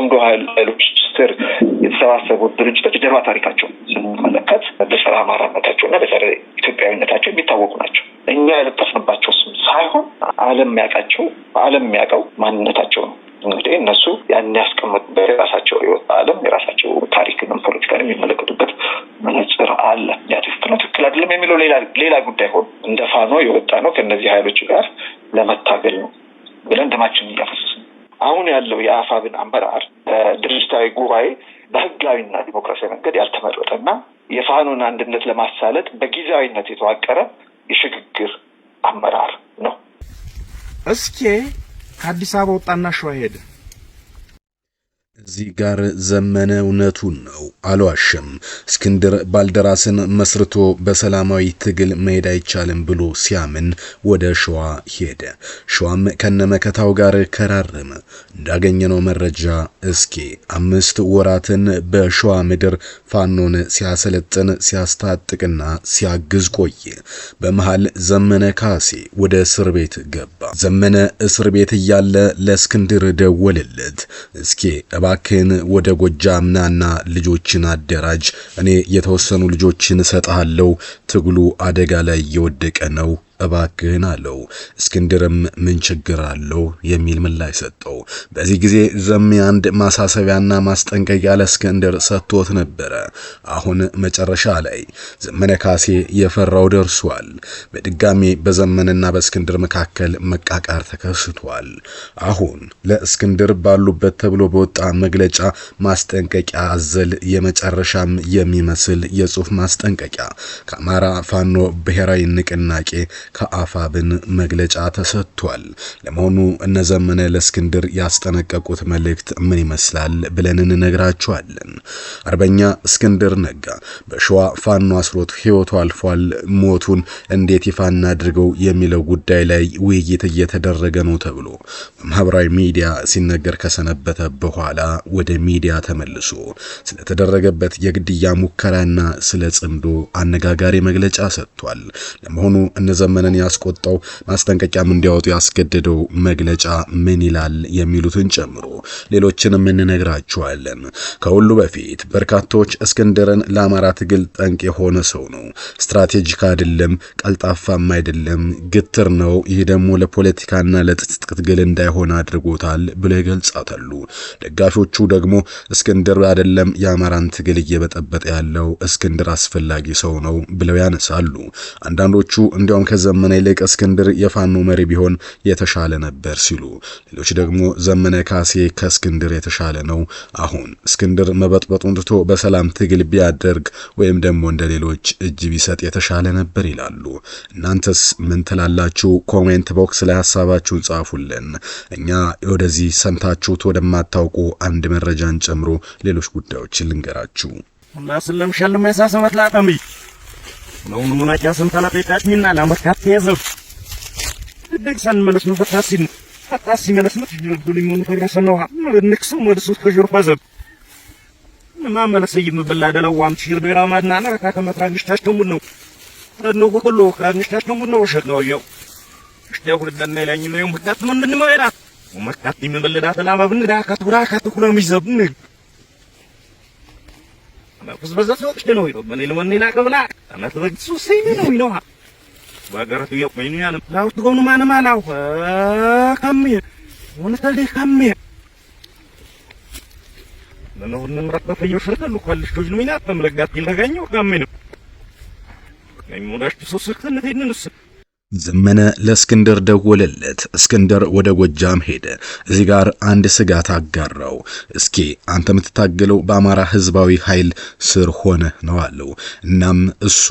በጽምዶ ኃይሎች ስር የተሰባሰቡት ድርጅቶች ጀርባ ታሪካቸው ስንመለከት በጸረ አማራነታቸውና በጸረ ኢትዮጵያዊነታቸው የሚታወቁ ናቸው። እኛ የለጠፍንባቸው ስም ሳይሆን ዓለም የሚያውቀው ማንነታቸው ነው። እንግዲህ እነሱ ያን ያስቀመጡበት የራሳቸው ህይወት ዓለም የራሳቸው ታሪክንም ፖለቲካንም የሚመለከቱበት መነጽር አለ። ያ ትክክል አይደለም የሚለው ሌላ ጉዳይ ሆኖ እንደ ፋኖ የወጣ ነው ከነዚህ ኃይሎች ጋር ለመታገል ነው ብለን ደማችንን እያፈሰስን አሁን ያለው የአፋብን አመራር ድርጅታዊ ጉባኤ በህጋዊና ዲሞክራሲያዊ መንገድ ያልተመረጠና የፋኖን አንድነት ለማሳለጥ በጊዜያዊነት የተዋቀረ የሽግግር አመራር ነው። እስኪ ከአዲስ አበባ ወጣና ሸዋ ሄደ። እዚህ ጋር ዘመነ እውነቱን ነው አልዋሽም። እስክንድር ባልደራስን መስርቶ በሰላማዊ ትግል መሄድ አይቻልም ብሎ ሲያምን ወደ ሸዋ ሄደ። ሸዋም ከነመከታው ጋር ከራረመ። እንዳገኘነው መረጃ እስኪ 5 ወራትን በሸዋ ምድር ፋኖን ሲያሰለጥን ሲያስታጥቅና ሲያግዝ ቆየ። በመሃል ዘመነ ካሴ ወደ እስር ቤት ገባ። ዘመነ እስር ቤት እያለ ለእስክንድር ደወለለት። እስኪ እባክህን ወደ ጎጃም ናና ልጆችን አደራጅ፣ እኔ የተወሰኑ ልጆችን እሰጥሃለሁ፣ ትግሉ አደጋ ላይ እየወደቀ ነው እባክህን አለው። እስክንድርም ምን ችግር አለው የሚል ምላሽ ሰጠው። በዚህ ጊዜ ዘሜ አንድ ማሳሰቢያና ማስጠንቀቂያ ለእስክንድር ሰጥቶት ነበረ። አሁን መጨረሻ ላይ ዘመነ ካሴ የፈራው ደርሷል። በድጋሚ በዘመነና በእስክንድር መካከል መቃቃር ተከስቷል። አሁን ለእስክንድር ባሉበት ተብሎ በወጣ መግለጫ ማስጠንቀቂያ አዘል የመጨረሻም የሚመስል የጽሑፍ ማስጠንቀቂያ ከአማራ ፋኖ ብሔራዊ ንቅናቄ ከአፋብን መግለጫ ተሰጥቷል። ለመሆኑ እነዘመነ ለእስክንድር ያስጠነቀቁት መልእክት ምን ይመስላል ብለን እንነግራችኋለን። አርበኛ እስክንድር ነጋ በሸዋ ፋኖ አስሮት ህይወቱ አልፏል። ሞቱን እንዴት ይፋ እናድርገው የሚለው ጉዳይ ላይ ውይይት እየተደረገ ነው ተብሎ በማህበራዊ ሚዲያ ሲነገር ከሰነበተ በኋላ ወደ ሚዲያ ተመልሶ ስለተደረገበት የግድያ ሙከራና ስለ ጽምዶ አነጋጋሪ መግለጫ ሰጥቷል። ለመሆኑ እነዘመነን ያስቆጣው ማስጠንቀቂያም እንዲያወጡ ያስገደደው መግለጫ ምን ይላል የሚሉትን ጨምሮ ሌሎችንም እንነግራችኋለን። ከሁሉ በፊት በርካቶች እስክንድርን ለአማራ ትግል ጠንቅ የሆነ ሰው ነው፣ ስትራቴጂክ አይደለም፣ ቀልጣፋም አይደለም፣ ግትር ነው፣ ይህ ደግሞ ለፖለቲካና ለትጥቅ ትግል እንዳይሆን አድርጎታል ብለው ይገልጻታሉ። ደጋፊዎቹ ደግሞ እስክንድር አይደለም የአማራን ትግል እየበጠበጠ ያለው እስክንድር አስፈላጊ ሰው ነው ብለው ያነሳሉ። አንዳንዶቹ እንዲያውም ከዘመነ ይልቅ እስክንድር የፋኖ መሪ ቢሆን የተሻለ ነበር ሲሉ፣ ሌሎች ደግሞ ዘመነ ካሴ ከእስክንድር የተሻለ ነው፣ አሁን እስክንድር መበጥበጡን ትቶ በሰላም ትግል ቢያደርግ ወይም ደግሞ እንደሌሎች እጅ ቢሰጥ የተሻለ ነበር ይላሉ። እናንተስ ምን ትላላችሁ? ኮሜንት ቦክስ ላይ ሐሳባችሁን ጻፉልን። እኛ ወደዚህ ሰምታችሁት ወደማታውቁ አንድ መረጃን ጨምሮ ሌሎች ጉዳዮችን ልንገራችሁ። ማስለም ሸልም ያሳሰመት ላቀም ነው ሙናቻ ሰምታላ ተጣጥሚና ለማስካት ተያዘው ደግሰን መለስ ነው ፈታሲ መለስ ነው ድልኝ ነው ተረሰነው ንክሱ መልሱ ተጀርባዘብ ማመለስ ይምብላ ደለዋም ሲር በራማና ነካ ከመትራንሽታቸው ነው ነው ሁሉ ከራንሽታቸው ነው ወሸነው ያው እስቲው ሁለና ይላኝ ነው ምክንያት ምንድን ነው ይራ ወመካት ይምብላ ተላማብን ዳካቱራ ካቱኩሎ ሚዘብን በዘት ነው ነው ይሮ ምን ለወኔና ቀብላ አመትበግሱ ሰይኔ ነው ይኖ ባገረቱ የቆይኑ ያለ ላው ትጎኑ ማነማላው ከመ ወንተል ከመ ለነው ንምረከፈ ይሽርተሉ ካልሽ ጆጅ ሚና ተምለጋት ይለጋኘው ከመ ነው ሙዳሽ ተሰሰክተን ተይነስ ዘመነ ለእስክንድር ደወለለት። እስክንድር ወደ ጎጃም ሄደ። እዚህ ጋር አንድ ስጋት አጋራው። እስኪ አንተ የምትታገለው በአማራ ህዝባዊ ኃይል ስር ሆነ ነው አለው። እናም እሱ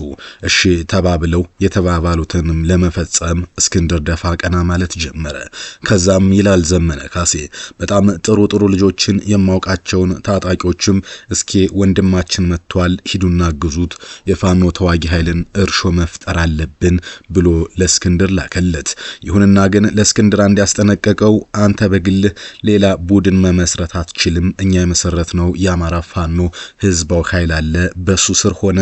እሺ ተባብለው የተባባሉትንም ለመፈጸም እስክንድር ደፋ ቀና ማለት ጀመረ። ከዛም ይላል ዘመነ ካሴ በጣም ጥሩ ልጆችን የማውቃቸውን ታጣቂዎችም እስኪ ወንድማችን መጥቷል ሂዱና ግዙት፣ የፋኖ ተዋጊ ኃይልን እርሾ መፍጠር አለብን ብሎ ለእስክንድር ላከለት። ይሁንና ግን ለእስክንድር እንዲያስጠነቀቀው አንተ በግልህ ሌላ ቡድን መመስረት አትችልም፣ እኛ የመሰረትነው የአማራ ፋኖ ህዝባዊ ኃይል አለ፣ በሱ ስር ሆነ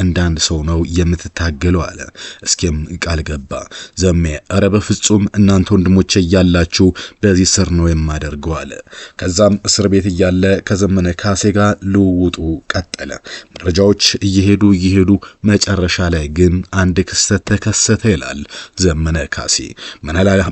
እንዳንድ ሰው ነው የምትታገለው አለ። እስኪም ቃል ገባ። ዘሜ ኧረ በፍጹም እናንተ ወንድሞቼ እያላችሁ በዚህ ስር ነው የማደርገው አለ። ከዛም እስር ቤት እያለ ከዘመነ ካሴ ጋር ልውውጡ ቀጠለ። መረጃዎች እየሄዱ መጨረሻ ላይ ግን አንድ ክስተት ተከሰተ ይላል ዘመነ ካሴ።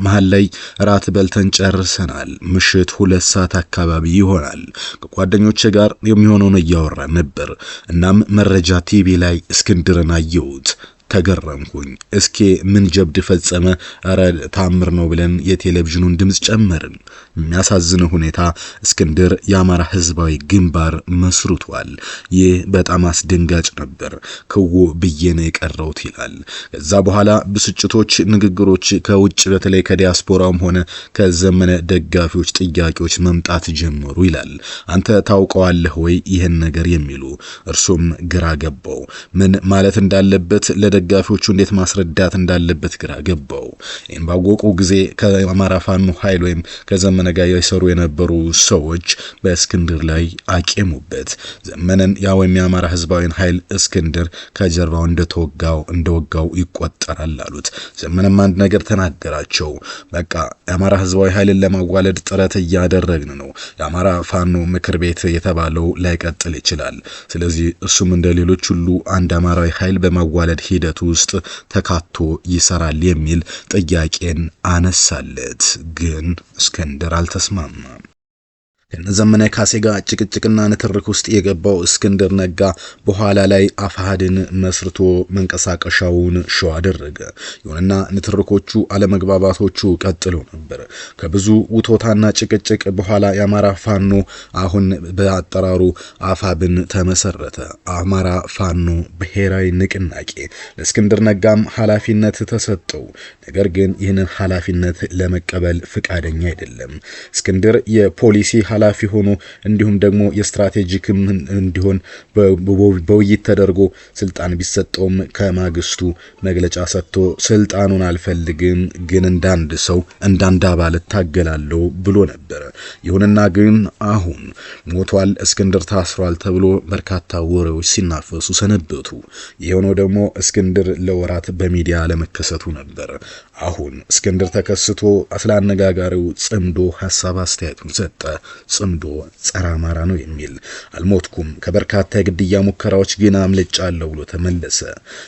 መሃል ላይ ራት በልተን ጨርሰናል። ምሽት 2 ሰዓት አካባቢ ይሆናል። ከጓደኞቼ ጋር የሚሆነውን እያወራን ነበር። እናም መረጃ ቲቪ ላይ እስክንድርን አየሁት። ተገረምኩኝ። እስኪ ምን ጀብድ ፈጸመ? አረ ታምር ነው ብለን የቴሌቪዥኑን ድምጽ ጨመርን። የሚያሳዝነው ሁኔታ እስክንድር የአማራ ህዝባዊ ግንባር መስርቷል። ይህ በጣም አስደንጋጭ ነበር። ክው ብዬ ነው የቀረውት ይላል። ከዛ በኋላ ብስጭቶች፣ ንግግሮች ከውጭ በተለይ ከዲያስፖራውም ሆነ ከዘመነ ደጋፊዎች ጥያቄዎች መምጣት ጀመሩ ይላል። አንተ ታውቀዋለህ ወይ ይህን ነገር የሚሉ እርሱም ግራ ገባው። ምን ማለት እንዳለበት ለደጋፊዎቹ እንዴት ማስረዳት እንዳለበት ግራ ገባው። ይህን ባወቁ ጊዜ ከአማራ ፋኖ ኃይል ወይም ከዘመነ ጋር የሰሩ የነበሩ ሰዎች በእስክንድር ላይ አቄሙበት። ዘመነን ወይም የአማራ ህዝባዊ ኃይል እስክንድር ከጀርባው እንደወጋው ይቆጠራል አሉት። ዘመነም አንድ ነገር ተናገራቸው። በቃ የአማራ ህዝባዊ ኃይልን ለማዋለድ ጥረት እያደረግን ነው። የአማራ ፋኖ ምክር ቤት የተባለው ላይቀጥል ይችላል። ስለዚህ እሱም እንደሌሎች ሁሉ አንድ አማራዊ ኃይል በማዋለድ ሂደት ውስጥ ተካቶ ይሰራል የሚል ጥያቄን አነሳለት። ግን እስክንድር አልተስማማም። ከነዘመነ ካሴ ጋር ጭቅጭቅና ንትርክ ውስጥ የገባው እስክንድር ነጋ በኋላ ላይ አፋሃድን መስርቶ መንቀሳቀሻውን ሸዋ አደረገ። ይሁንና ንትርኮቹ፣ አለመግባባቶቹ ቀጥሎ ነበር። ከብዙ ውቶታና ጭቅጭቅ በኋላ የአማራ ፋኖ አሁን በአጠራሩ አፋብን ተመሰረተ። አማራ ፋኖ ብሔራዊ ንቅናቄ ለእስክንድር ነጋም ኃላፊነት ተሰጠው። ነገር ግን ይህንን ኃላፊነት ለመቀበል ፍቃደኛ አይደለም። እስክንድር የፖሊሲ ኃላፊ ሆኖ እንዲሁም ደግሞ የስትራቴጂክም እንዲሆን በውይይት ተደርጎ ስልጣን ቢሰጠውም ከማግስቱ መግለጫ ሰጥቶ ስልጣኑን አልፈልግም፣ ግን እንዳንድ ሰው እንዳንድ አባል ታገላለሁ ብሎ ነበር። ይሁንና ግን አሁን ሞቷል፣ እስክንድር ታስሯል ተብሎ በርካታ ወሬዎች ሲናፈሱ ሰነበቱ። የሆነው ደግሞ እስክንድር ለወራት በሚዲያ ለመከሰቱ ነበር። አሁን እስክንድር ተከስቶ አስላነጋጋሪው ጽምዶ ሐሳብ አስተያየቱን ሰጠ። ጽምዶ ጸረ አማራ ነው የሚል አልሞትኩም፣ ከበርካታ የግድያ ሙከራዎች ግን አምልጫለሁ ብሎ ተመለሰ።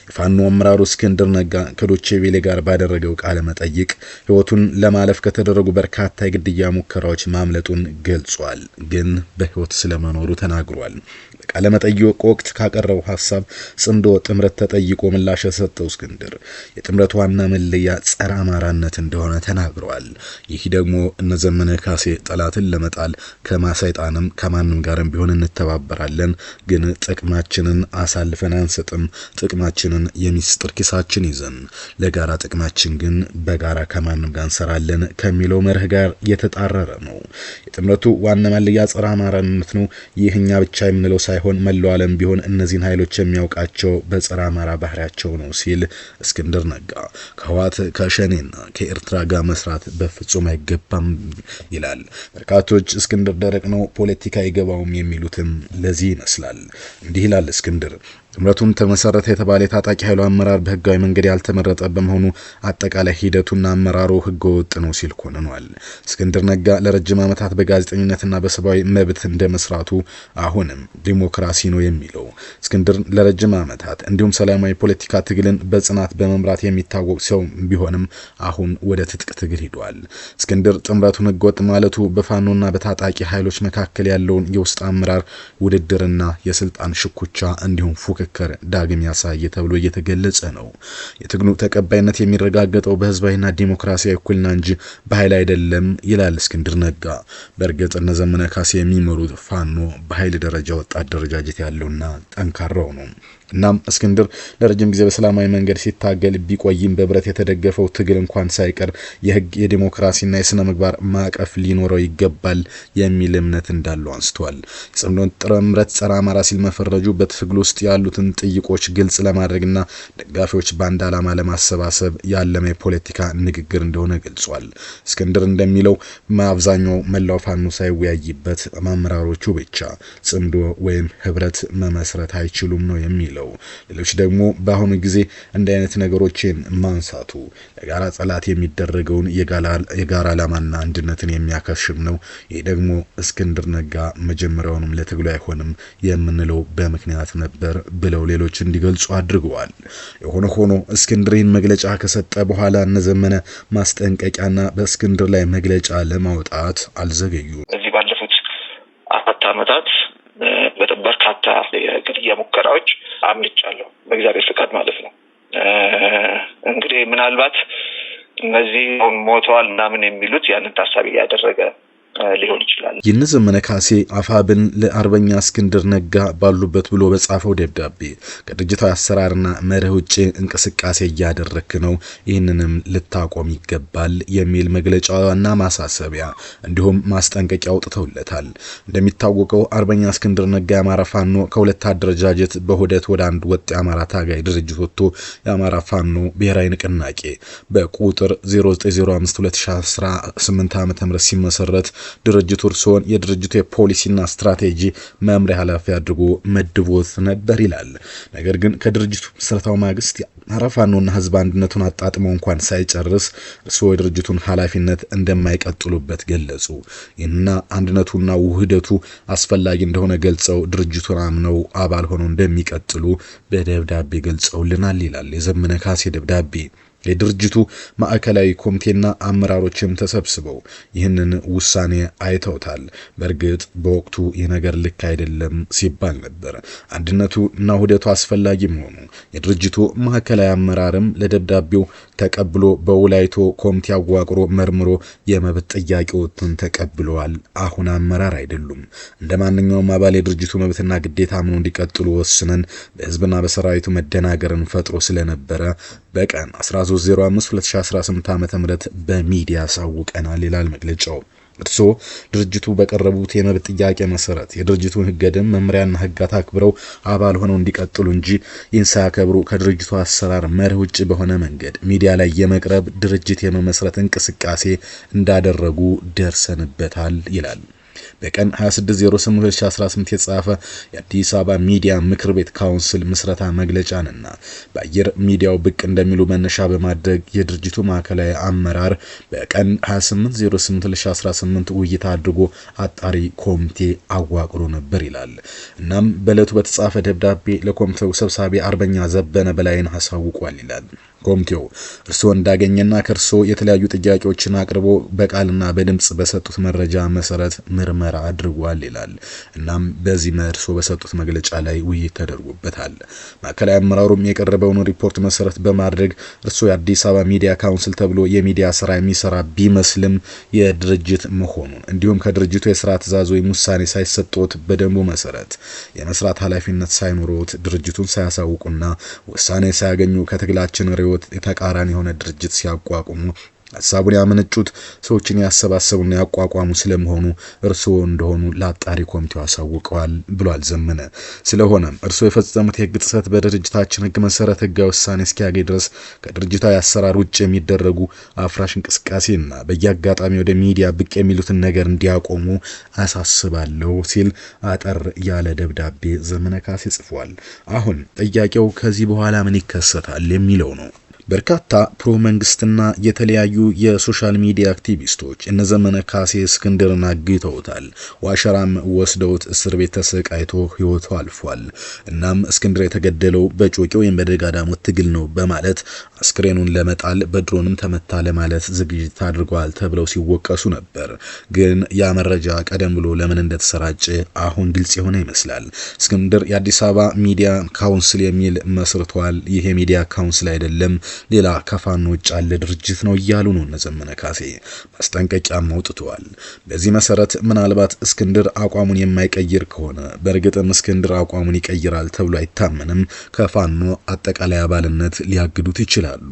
የፋኖ አመራሩ እስክንድር ነጋ ከዶቼ ቬለ ጋር ባደረገው ቃለ መጠይቅ ህይወቱን ለማለፍ ከተደረጉ በርካታ የግድያ ሙከራዎች ማምለጡን ገልጿል። ግን በህይወት ስለመኖሩ ተናግሯል። በቃለ መጠይቅ ወቅት ካቀረበው ሐሳብ ጽምዶ ጥምረት ተጠይቆ ምላሽ የሰጠው እስክንድር የጥምረቱ ዋና መለያ ጸረ አማራነት እንደሆነ ተናግሯል። ይህ ደግሞ እነዘመነ ካሴ ጠላትን ለመጣል ከማሰይጣንም ከማንም ጋርም ቢሆን እንተባበራለን፣ ግን ጥቅማችንን አሳልፈን አንሰጥም። ጥቅማችንን የሚስጥር ኪሳችን ይዘን ለጋራ ጥቅማችን ግን በጋራ ከማንም ጋር እንሰራለን ከሚለው መርህ ጋር የተጣረረ ነው። የጥምረቱ ዋና መለያ ጸረ አማራነት ነው። ይህኛ ብቻ የምንለው ሳይሆን መላው ዓለም ቢሆን እነዚህን ኃይሎች የሚያውቃቸው በጸረ አማራ ባህሪያቸው ነው ሲል እስክንድር ነጋ ከህወሓት ከሸኔና ከኤርትራ ጋር መስራት በፍጹም አይገባም ይላል። በርካቶች እስክንድር ደረቅ ነው፣ ፖለቲካ አይገባውም የሚሉትም ለዚህ ይመስላል። እንዲህ ይላል እስክንድር። ጥምረቱን ተመሰረተ የተባለ የታጣቂ ኃይሉ አመራር በህጋዊ መንገድ ያልተመረጠ በመሆኑ አጠቃላይ ሂደቱና አመራሩ ህገወጥ ነው ሲል ኮንኗል። እስክንድር ነጋ ለረጅም ዓመታት በጋዜጠኝነትና በሰብአዊ መብት እንደመስራቱ አሁንም ዲሞክራሲ ነው የሚለው እስክንድር ለረጅም ዓመታት እንዲሁም ሰላማዊ ፖለቲካ ትግልን በጽናት በመምራት የሚታወቅ ሰው ቢሆንም አሁን ወደ ትጥቅ ትግል ሄዷል። እስክንድር ጥምረቱን ህገወጥ ማለቱ በፋኖና በታጣቂ ኃይሎች መካከል ያለውን የውስጥ አመራር ውድድርና የስልጣን ሽኩቻ እንዲሁም ፉክክር ዳግም ያሳየ ተብሎ እየተገለጸ ነው። የትግሉ ተቀባይነት የሚረጋገጠው በህዝባዊና ዲሞክራሲያዊ እኩልና እንጂ በኃይል አይደለም ይላል እስክንድር ነጋ። በእርግጥ እነዘመነ ካሴ የሚመሩት ፋኖ በኃይል ደረጃ ወጣ አደረጃጀት ያለውና ጠንካራው ነው። እናም እስክንድር ለረጅም ጊዜ በሰላማዊ መንገድ ሲታገል ቢቆይም በብረት የተደገፈው ትግል እንኳን ሳይቀር የህግ የዲሞክራሲና የስነ ምግባር ማዕቀፍ ሊኖረው ይገባል የሚል እምነት እንዳለው አንስቷል። የጽምዶን ጥምረት ጸረ አማራ ሲል መፈረጁ በትግል ውስጥ ያሉ ያሉትን ጥይቆች ግልጽ ለማድረግና ደጋፊዎች በአንድ ዓላማ ለማሰባሰብ ያለመ የፖለቲካ ንግግር እንደሆነ ገልጿል። እስክንድር እንደሚለው አብዛኛው መላው ፋኖ ሳይወያይበት አመራሮቹ ብቻ ጽምዶ ወይም ህብረት መመስረት አይችሉም ነው የሚለው። ሌሎች ደግሞ በአሁኑ ጊዜ እንደ አይነት ነገሮችን ማንሳቱ ለጋራ ጠላት የሚደረገውን የጋራ ዓላማና አንድነትን የሚያከሽም ነው። ይህ ደግሞ እስክንድር ነጋ መጀመሪያውንም ለትግሉ አይሆንም የምንለው በምክንያት ነበር ብለው ሌሎች እንዲገልጹ አድርገዋል። የሆነ ሆኖ እስክንድርን መግለጫ ከሰጠ በኋላ እነዘመነ ማስጠንቀቂያና በእስክንድር ላይ መግለጫ ለማውጣት አልዘገዩም። እዚህ ባለፉት 4 ዓመታት በርካታ የግድያ ሙከራዎች አምልጫለሁ፣ በእግዚአብሔር ፍቃድ ማለት ነው። እንግዲህ ምናልባት እነዚህ ሞተዋል ምናምን የሚሉት ያንን ታሳቢ ያደረገ ሊሆን ይችላል። የነዘመነ ካሴ አፋብን ለአርበኛ እስክንድር ነጋ ባሉበት ብሎ በጻፈው ደብዳቤ ከድርጅታዊ አሰራርና መርህ ውጪ እንቅስቃሴ እያደረክ ነው፣ ይህንንም ልታቆም ይገባል የሚል መግለጫና ማሳሰቢያ እንዲሁም ማስጠንቀቂያ አውጥተውለታል። እንደሚታወቀው አርበኛ እስክንድር ነጋ የአማራ ፋኖ ከሁለት አደረጃጀት በሁደት ወደ አንድ ወጥ የአማራ ታጋይ ድርጅት ወጥቶ የአማራ ፋኖ ብሔራዊ ንቅናቄ በቁጥር 0905/2018 ዓ.ም ሲመሰረት ድርጅቱ እርሶን የድርጅቱ የፖሊሲና ስትራቴጂ መምሪያ ኃላፊ አድርጎ መድቦት ነበር ይላል። ነገር ግን ከድርጅቱ ምስረታው ማግስት የአማራ ፋኖና ህዝብ አንድነቱን አጣጥመው እንኳን ሳይጨርስ እርሶ የድርጅቱን ኃላፊነት እንደማይቀጥሉበት ገለጹ። ይህና አንድነቱና ውህደቱ አስፈላጊ እንደሆነ ገልጸው ድርጅቱን አምነው አባል ሆነው እንደሚቀጥሉ በደብዳቤ ገልጸውልናል ይላል የዘመነ ካሴ ደብዳቤ። የድርጅቱ ማዕከላዊ ኮሚቴና አመራሮችም ተሰብስበው ይህንን ውሳኔ አይተውታል። በእርግጥ በወቅቱ ይህ ነገር ልክ አይደለም ሲባል ነበር። አንድነቱና ውህደቱ አስፈላጊ መሆኑ የድርጅቱ ማዕከላዊ አመራርም ለደብዳቤው ተቀብሎ በውላይቶ ኮሚቴ አዋቅሮ መርምሮ የመብት ጥያቄዎችን ተቀብለዋል። አሁን አመራር አይደሉም። እንደማንኛውም አባል የድርጅቱ መብትና ግዴታ ምን እንዲቀጥሉ ወስነን በህዝብና በሰራዊቱ መደናገርን ፈጥሮ ስለነበረ በቀን 13/05/2018 ዓ.ም በሚዲያ ሳውቀናል ይላል መግለጫው። እርሶ ድርጅቱ በቀረቡት የመብት ጥያቄ መሰረት የድርጅቱን ህገ ደንብ መመሪያና ህግጋት አክብረው አባል ሆነው እንዲቀጥሉ እንጂ ይህን ሳያከብሩ ከድርጅቱ አሰራር መርህ ውጭ በሆነ መንገድ ሚዲያ ላይ የመቅረብ ድርጅት የመመስረት እንቅስቃሴ እንዳደረጉ ደርሰንበታል ይላል። በቀን 26/08/2018 የተጻፈ የአዲስ አበባ ሚዲያ ምክር ቤት ካውንስል ምስረታ መግለጫንና በአየር ሚዲያው ብቅ እንደሚሉ መነሻ በማድረግ የድርጅቱ ማዕከላዊ አመራር በቀን 28/08/2018 ውይይት አድርጎ አጣሪ ኮሚቴ አዋቅሮ ነበር ይላል። እናም በእለቱ በተጻፈ ደብዳቤ ለኮሚቴው ሰብሳቢ አርበኛ ዘበነ በላይን አሳውቋል ይላል። ኮሚቴው እርስዎ እንዳገኘና ከእርሶ የተለያዩ ጥያቄዎችን አቅርቦ በቃልና በድምጽ በሰጡት መረጃ መሰረት ምርመራ አድርጓል ይላል። እናም በዚህ እርስዎ በሰጡት መግለጫ ላይ ውይይት ተደርጎበታል። ማዕከላዊ አመራሩም የቀረበውን ሪፖርት መሰረት በማድረግ እርስዎ የአዲስ አበባ ሚዲያ ካውንስል ተብሎ የሚዲያ ስራ የሚሰራ ቢመስልም የድርጅት መሆኑን እንዲሁም ከድርጅቱ የስራ ትዕዛዝ ወይም ውሳኔ ሳይሰጥዎት በደንቡ መሰረት የመስራት ኃላፊነት ሳይኖርዎት ድርጅቱን ሳያሳውቁና ውሳኔ ሳያገኙ ከትግላችን የተቃራኒ የሆነ ድርጅት ሲያቋቁሙ ሐሳቡን ያመነጩት ሰዎችን ያሰባሰቡና ያቋቋሙ ስለመሆኑ እርስዎ እንደሆኑ ለአጣሪ ኮሚቴው አሳውቀዋል ብሏል ዘመነ። ስለሆነም እርስዎ የፈጸሙት የህግ ጥሰት በድርጅታችን ህግ መሰረት ህጋዊ ውሳኔ እስኪያገኝ ድረስ ከድርጅታዊ አሰራር ውጭ የሚደረጉ አፍራሽ እንቅስቃሴና በየአጋጣሚ ወደ ሚዲያ ብቅ የሚሉትን ነገር እንዲያቆሙ አሳስባለሁ ሲል አጠር ያለ ደብዳቤ ዘመነ ካሴ ጽፏል። አሁን ጥያቄው ከዚህ በኋላ ምን ይከሰታል የሚለው ነው። በርካታ ፕሮ መንግስትና የተለያዩ የሶሻል ሚዲያ አክቲቪስቶች እነዘመነ ካሴ እስክንድርን አግተውታል። ዋሸራም ወስደውት እስር ቤት ተሰቃይቶ ህይወቱ አልፏል። እናም እስክንድር የተገደለው በጮቄ ወይም በደጋዳሞት ትግል ነው በማለት አስክሬኑን ለመጣል በድሮንም ተመታ ለማለት ዝግጅት አድርገዋል ተብለው ሲወቀሱ ነበር። ግን ያ መረጃ ቀደም ብሎ ለምን እንደተሰራጨ አሁን ግልጽ የሆነ ይመስላል። እስክንድር የአዲስ አበባ ሚዲያ ካውንስል የሚል መስርቷል። ይሄ ሚዲያ ካውንስል አይደለም፣ ሌላ ከፋኖ ውጭ ያለ ድርጅት ነው እያሉ ነው ዘመነ ካሴ ማስጠንቀቂያም አውጥተዋል። በዚህ መሰረት ምናልባት እስክንድር አቋሙን የማይቀይር ከሆነ በእርግጥም እስክንድር አቋሙን ይቀይራል ተብሎ አይታመንም። ከፋኖ አጠቃላይ አባልነት ሊያግዱት ይችላሉ።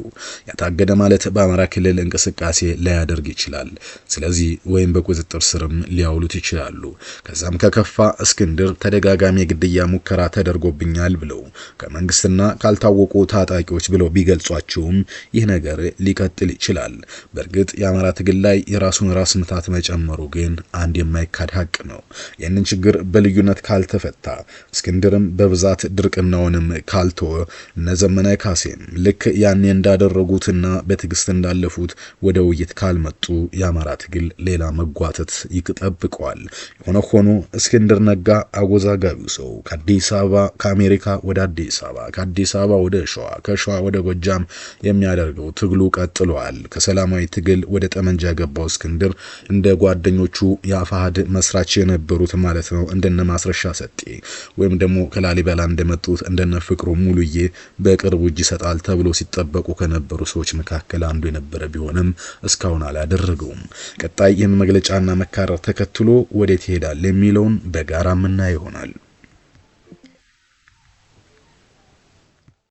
ያታገደ ማለት በአማራ ክልል እንቅስቃሴ ላያደርግ ይችላል። ስለዚህ ወይም በቁጥጥር ስርም ሊያውሉት ይችላሉ። ከዛም ከከፋ እስክንድር ተደጋጋሚ የግድያ ሙከራ ተደርጎብኛል ብለው ከመንግስትና ካልታወቁ ታጣቂዎች ብለው ቢገልጿቸውም ይህ ነገር ሊቀጥል ይችላል። በእርግጥ የአማራ ትግል ላይ የራሱን ራስ ምታት መጨመሩ ግን አንድ የማይካድ ሀቅ ነው። ይህንን ችግር በልዩነት ካልተፈታ እስክንድርም በብዛት ድርቅናውንም ካልተወ እነዘመነ ካሴም ልክ ያኔ እንዳደረጉትና በትግስት እንዳለፉት ወደ ውይይት ካልመጡ የአማራ ትግል ሌላ መጓተት ይጠብቀዋል። የሆነ ሆኖ እስክንድር ነጋ አወዛጋቢው ሰው ከአዲስ አበባ ከአሜሪካ ወደ አዲስ አበባ ከአዲስ አበባ ወደ ሸዋ ከሸዋ ወደ ጎጃም የሚያደርገው ትግሉ ቀጥሏል። ከሰላማዊ ትግል ወደ ጠመንጃ የገባው እስክንድር እንደ ጓደኞቹ የአፋሃድ መስራች የነበሩት ማለት ነው እንደነ ማስረሻ ሰጤ ወይም ደግሞ ከላሊበላ እንደመጡት እንደነ ፍቅሩ ሙሉዬ በቅርቡ እጅ ይሰጣል ተብሎ ሲጠበቁ ከነበሩ ሰዎች መካከል አንዱ የነበረ ቢሆንም እስካሁን አላደረገውም። ቀጣይ ይህን መግለጫና መካረር ተከትሎ ወዴት ይሄዳል የሚለውን በጋራ ምናይ ይሆናል።